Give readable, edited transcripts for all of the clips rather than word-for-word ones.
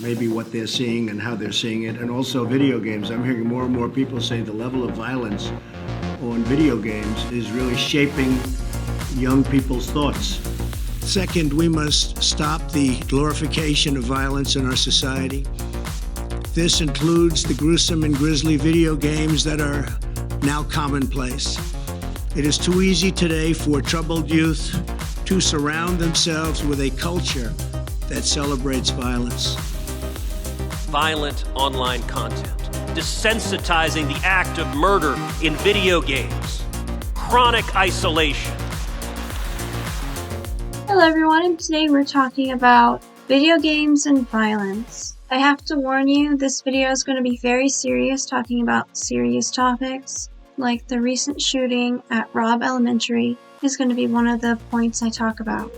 maybe what they're seeing and how they're seeing it, and also video games. I'm hearing more and more people say the level of violence on video games is really shaping young people's thoughts. Second, we must stop the glorification of violence in our society. This includes the gruesome and grisly video games that are now commonplace. It is too easy today for troubled youth to surround themselves with a culture that celebrates violence. Violent online content, desensitizing the act of murder in video games, chronic isolation. Hello everyone, and today we're talking about video games and violence. I have to warn you, this video is going to be very serious, talking about serious topics, like the recent shooting at Robb Elementary is going to be one of the points I talk about.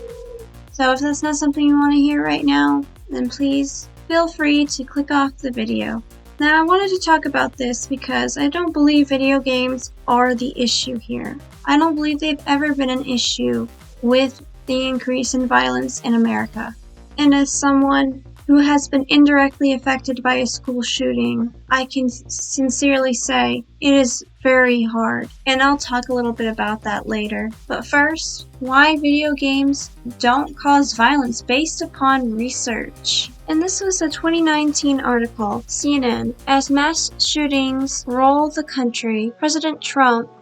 So if that's not something you want to hear right now, then please feel free to click off the video. Now I wanted to talk about this because I don't believe video games are the issue here. I don't believe they've ever been an issue with the increase in violence in America. And as someone who has been indirectly affected by a school shooting, I can sincerely say it is very hard. And I'll talk a little bit about that later. But first, why video games don't cause violence based upon research. And this was a 2019 article, CNN. As mass shootings roll the country,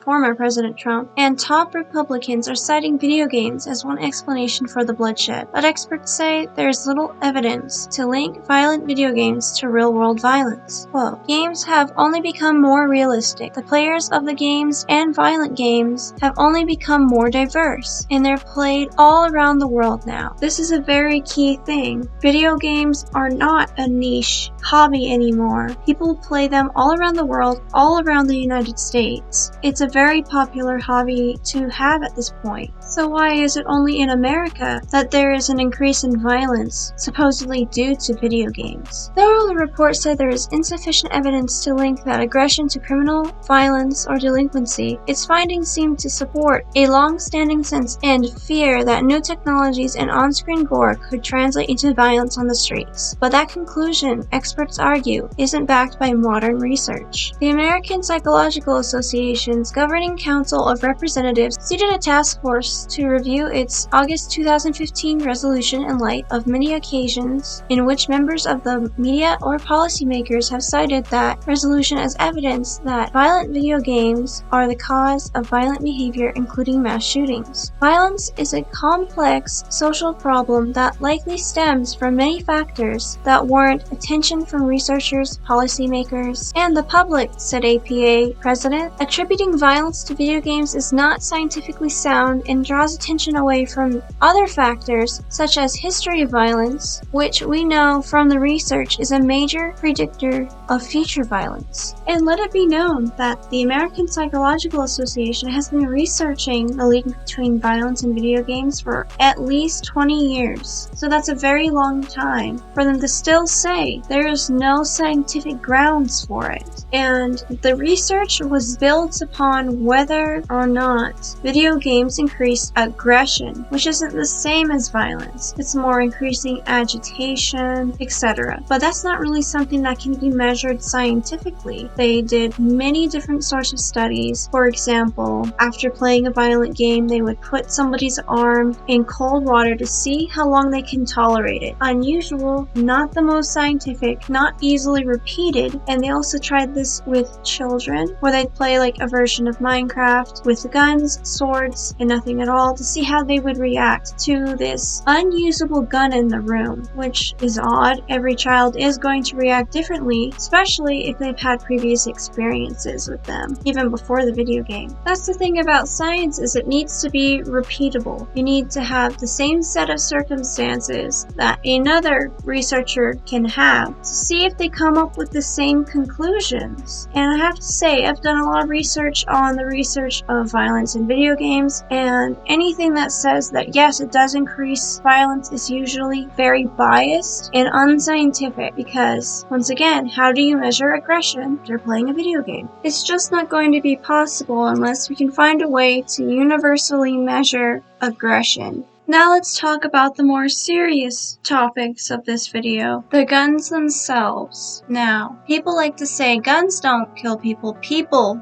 former President Trump, and top Republicans are citing video games as one explanation for the bloodshed. But experts say there's little evidence to link violent video games to real-world violence. Quote, games have only become more realistic. The players of the games and violent games have only become more diverse, and they're played all around the world now. This is a very key thing. Video games are not a niche hobby anymore. People play them all around the world, all around the United States. It's a very popular hobby to have at this point. So why is it only in America that there is an increase in violence, supposedly due to video games? Though the report said there is insufficient evidence to link that aggression to criminal violence or delinquency, its findings seem to support a long-standing sense and fear that new technologies and on-screen gore could translate into violence on the streets. But that conclusion, experts argue, isn't backed by modern research. The American Psychological Association's Governing Council of Representatives seated a task force to review its August 2015 resolution in light of many occasions in which members of the media or policymakers have cited that resolution as evidence that violent video games are the cause of violent behavior, including mass shootings. Violence is a complex social problem that likely stems from many factors that warrant attention from researchers, policymakers, and the public, said APA president. Attributing violence to video games is not scientifically sound and draws attention away from other factors such as history of violence, which we know from the research is a major predictor of future violence. And let it be known that the American Psychological Association has been researching the link between violence and video games for at least 20 years. So that's a very long time for them to still say there is no scientific grounds for it. And the research was built upon whether or not video games increase aggression, which isn't the same as violence. It's more increasing agitation, etc. But that's not really something that can be measured scientifically. They did many different sorts of studies. For example, after playing a violent game, they would put somebody's arm in cold water to see how long they can tolerate it. Unusual, not the most scientific, not easily repeated, and they also tried this with children, where they'd play like a version of Minecraft with guns, swords, and nothing at all to see how they would react to this unusable gun in the room, which is odd. Every child is going to react differently, especially if they've had previous experiences with them, even before the video game. That's the thing about science, is it needs to be repeatable. You need to have the same set of circumstances that another researcher can have to see if they come up with the same conclusions. And I have to say, I've done a lot of research on the research of violence in video games, and anything that says that yes, it does increase violence is usually very biased and unscientific, because once again, how do you measure aggression after playing a video game? It's just not going to be possible unless we can find a way to universally measure aggression. Now let's talk about the more serious topics of this video, the guns themselves. Now, people like to say guns don't kill people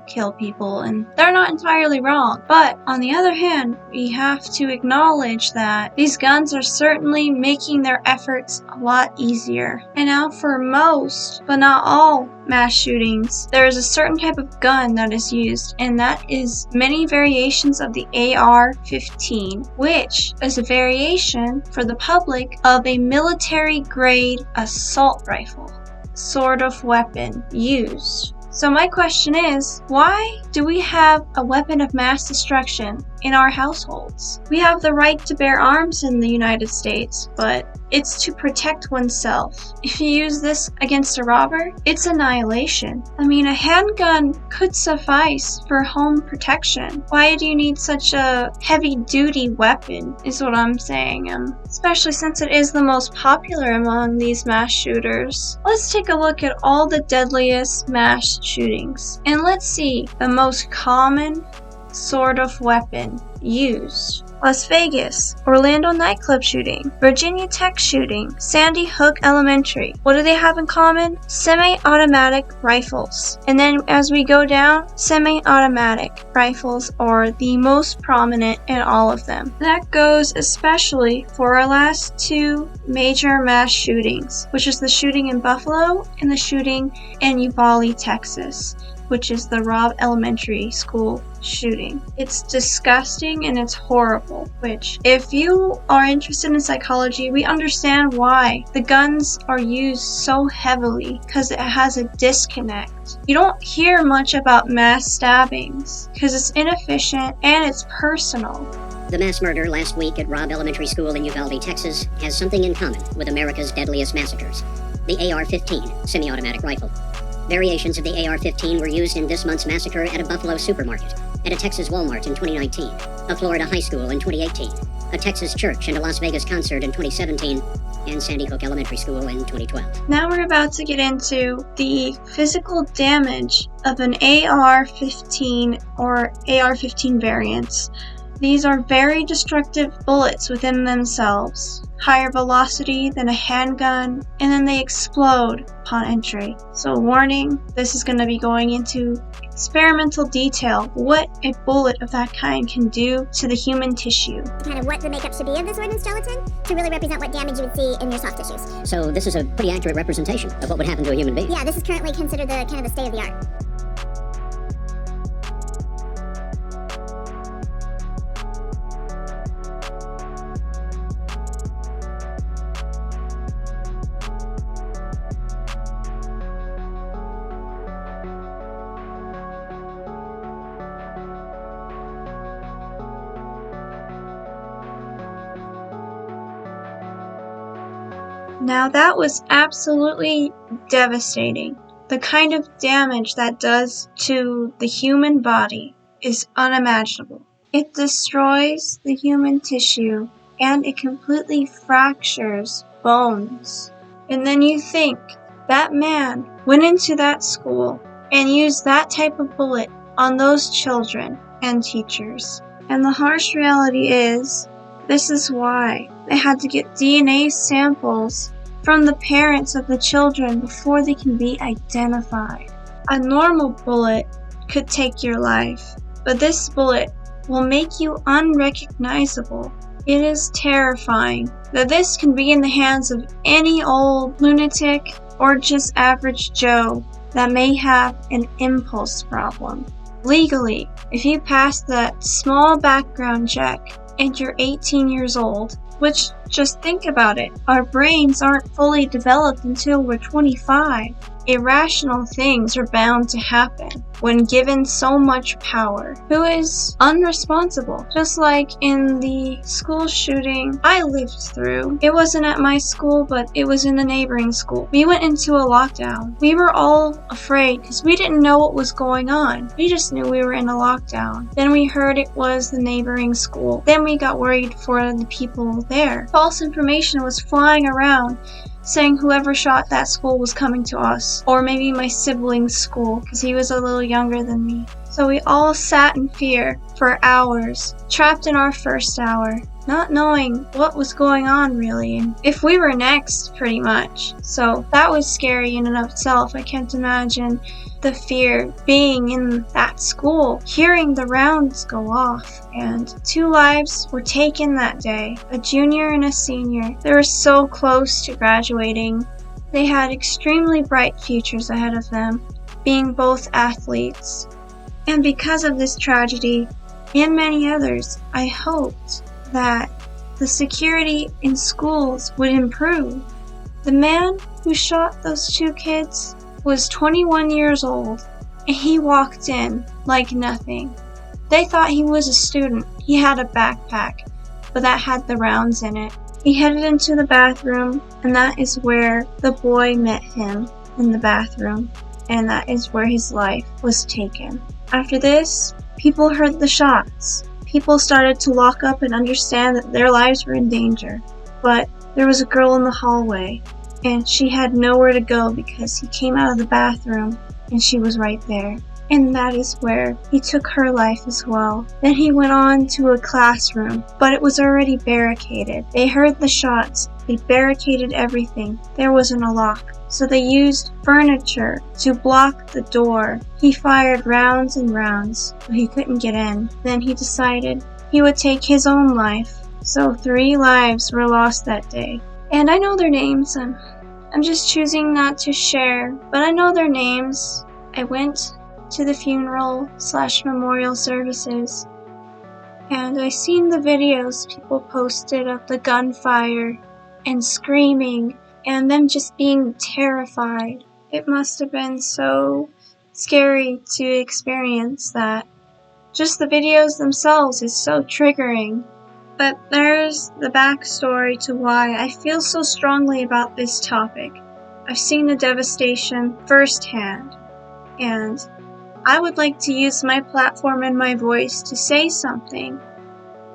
kill people, and they're not entirely wrong. But on the other hand, we have to acknowledge that these guns are certainly making their efforts a lot easier. And now for most, but not all, mass shootings, there is a certain type of gun that is used, and that is many variations of the AR-15, which is a variation for the public of a military-grade assault rifle sort of weapon used. So my question is, why do we have a weapon of mass destruction in our households? We have the right to bear arms in the United States, but it's to protect oneself. If you use this against a robber, it's annihilation. I mean, a handgun could suffice for home protection. Why do you need such a heavy-duty weapon, is what I'm saying, especially since it is the most popular among these mass shooters. Let's take a look at all the deadliest mass shootings, and let's see the most common sort of weapon used. Las Vegas, Orlando nightclub shooting, Virginia Tech shooting, Sandy Hook Elementary. What do they have in common? Semi-automatic rifles. And then as we go down, semi-automatic rifles are the most prominent in all of them. That goes especially for our last two major mass shootings, which is the shooting in Buffalo and the shooting in Uvalde, Texas, which is the Robb Elementary School shooting. It's disgusting and it's horrible, which if you are interested in psychology, we understand why the guns are used so heavily, because it has a disconnect. You don't hear much about mass stabbings because it's inefficient and it's personal. The mass murder last week at Robb Elementary School in Uvalde, Texas, has something in common with America's deadliest massacres: the AR-15 semi-automatic rifle. Variations of the AR-15 were used in this month's massacre at a Buffalo supermarket, at a Texas Walmart in 2019, a Florida high school in 2018, a Texas church and a Las Vegas concert in 2017, and Sandy Hook Elementary School in 2012. Now we're about to get into the physical damage of an AR-15 or AR-15 variants. These are very destructive bullets within themselves, higher velocity than a handgun, and then they explode upon entry. So warning, this is going to be going into experimental detail what a bullet of that kind can do to the human tissue. Kind of what the makeup should be of this ordnance gelatin to really represent what damage you would see in your soft tissues. So this is a pretty accurate representation of what would happen to a human being. Yeah, this is currently considered the kind of the state of the art. Now that was absolutely devastating. The kind of damage that does to the human body is unimaginable. It destroys the human tissue and it completely fractures bones. And then you think that man went into that school and used that type of bullet on those children and teachers. And the harsh reality is, this is why they had to get DNA samples from the parents of the children before they can be identified. A normal bullet could take your life, but this bullet will make you unrecognizable. It is terrifying that this can be in the hands of any old lunatic or just average Joe that may have an impulse problem. Legally, if you pass that small background check and you're 18 years old, which, just think about it, our brains aren't fully developed until we're 25. Irrational things are bound to happen when given so much power. Who is unresponsible? Just like in the school shooting I lived through. It wasn't at my school, but it was in the neighboring school. We went into a lockdown. We were all afraid because we didn't know what was going on. We just knew we were in a lockdown. Then we heard it was the neighboring school. Then we got worried for the people there. False information was flying around saying whoever shot that school was coming to us, or maybe my sibling's school, because he was a little younger than me. So we all sat in fear for hours, trapped in our first hour. not knowing what was going on really, and if we were next, pretty much. So that was scary in and of itself. I can't imagine the fear being in that school, hearing the rounds go off, and 2 lives were taken that day, a junior and a senior. They were so close to graduating. They had extremely bright futures ahead of them, being both athletes. And because of this tragedy, and many others, I hoped that the security in schools would improve. The man who shot those 2 kids was 21 years old, and he walked in like nothing. They thought he was a student. He had a backpack, but that had the rounds in it. He headed into the bathroom, and that is where the boy met him, in the bathroom, and that is where his life was taken. After this, people heard the shots. People started to lock up and understand that their lives were in danger. But there was a girl in the hallway, and she had nowhere to go because he came out of the bathroom and she was right there. And that is where he took her life as well. Then he went on to a classroom, but it was already barricaded. They heard the shots. They barricaded everything. There wasn't a lock. So they used furniture to block the door. He fired rounds and rounds, but he couldn't get in. Then he decided he would take his own life. So 3 lives were lost that day. And I know their names. I'm just choosing not to share, but I know their names. I went to the funeral/memorial services, and I seen the videos people posted of the gunfire and screaming and them just being terrified. It must have been so scary to experience that. Just the videos themselves is so triggering. But there's the backstory to why I feel so strongly about this topic. I've seen the devastation firsthand, and I would like to use my platform and my voice to say something.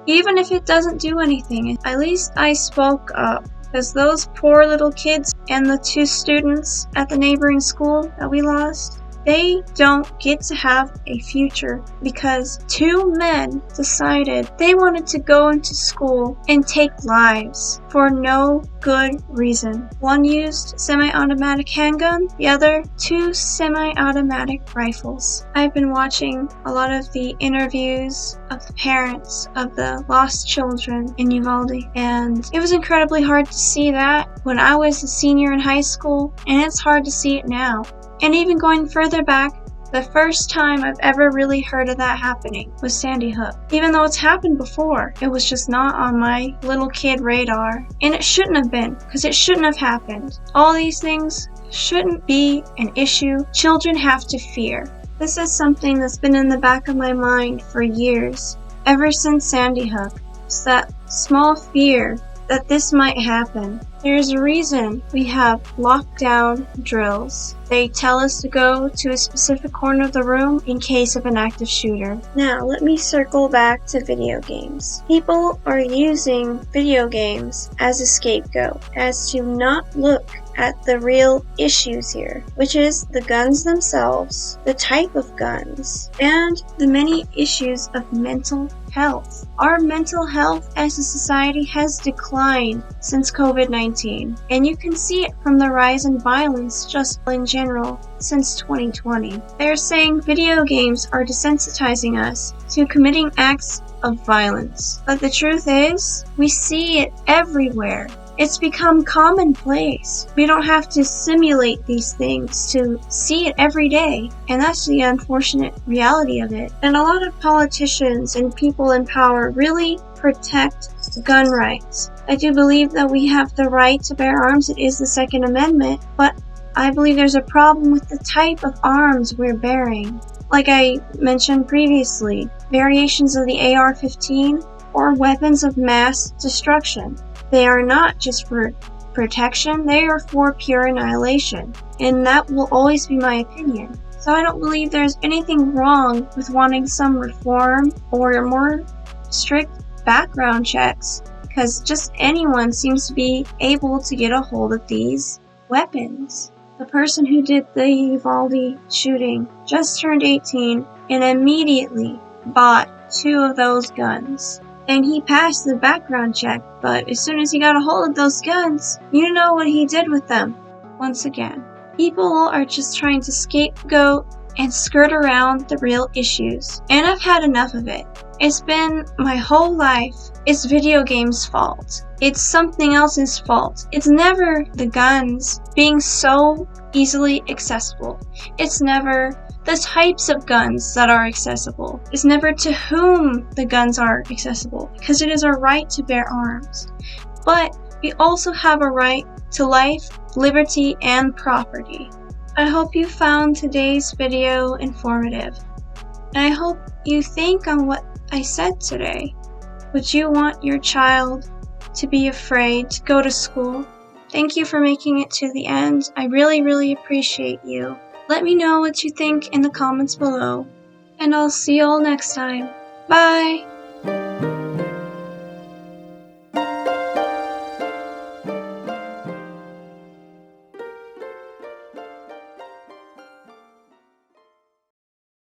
Even if it doesn't do anything, at least I spoke up. Because those poor little kids and the 2 students at the neighboring school that we lost, they don't get to have a future because 2 men decided they wanted to go into school and take lives for no good reason. One used semi-automatic handgun, the other 2 semi-automatic rifles. I've been watching a lot of the interviews of the parents of the lost children in Uvalde, and it was incredibly hard to see that when I was a senior in high school, and it's hard to see it now. And even going further back, the first time I've ever really heard of that happening was Sandy Hook. Even though it's happened before, it was just not on my little kid radar. And it shouldn't have been, because it shouldn't have happened. All these things shouldn't be an issue children have to fear. This is something that's been in the back of my mind for years, ever since Sandy Hook. It's that small fear that this might happen. There's a reason we have lockdown drills. They tell us to go to a specific corner of the room in case of an active shooter. Now, let me circle back to video games. People are using video games as a scapegoat, as to not look at the real issues here, which is the guns themselves, the type of guns, and the many issues of mental health. Our mental health as a society has declined since COVID-19, and you can see it from the rise in violence just in general since 2020. They're saying video games are desensitizing us to committing acts of violence, but the truth is, we see it everywhere. It's become commonplace. We don't have to simulate these things to see it every day. And that's the unfortunate reality of it. And a lot of politicians and people in power really protect gun rights. I do believe that we have the right to bear arms. It is the Second Amendment. But I believe there's a problem with the type of arms we're bearing. Like I mentioned previously, variations of the AR-15 or weapons of mass destruction. They are not just for protection, they are for pure annihilation. And that will always be my opinion. So I don't believe there's anything wrong with wanting some reform or more strict background checks, because just anyone seems to be able to get a hold of these weapons. The person who did the Uvalde shooting just turned 18 and immediately bought 2 of those guns. and he passed the background check, but as soon as he got a hold of those guns, you know what he did with them. Once again, people are just trying to scapegoat and skirt around the real issues, and I've had enough of it. It's been my whole life. It's video games' fault. It's something else's fault. It's never the guns being so easily accessible. It's never the types of guns that are accessible. It's never to whom the guns are accessible, because it is our right to bear arms. But we also have a right to life, liberty, and property. I hope you found today's video informative, and I hope you think on what I said today. Would you want your child to be afraid to go to school? Thank you for making it to the end. I really appreciate you. Let me know what you think in the comments below, and I'll see you all next time. Bye!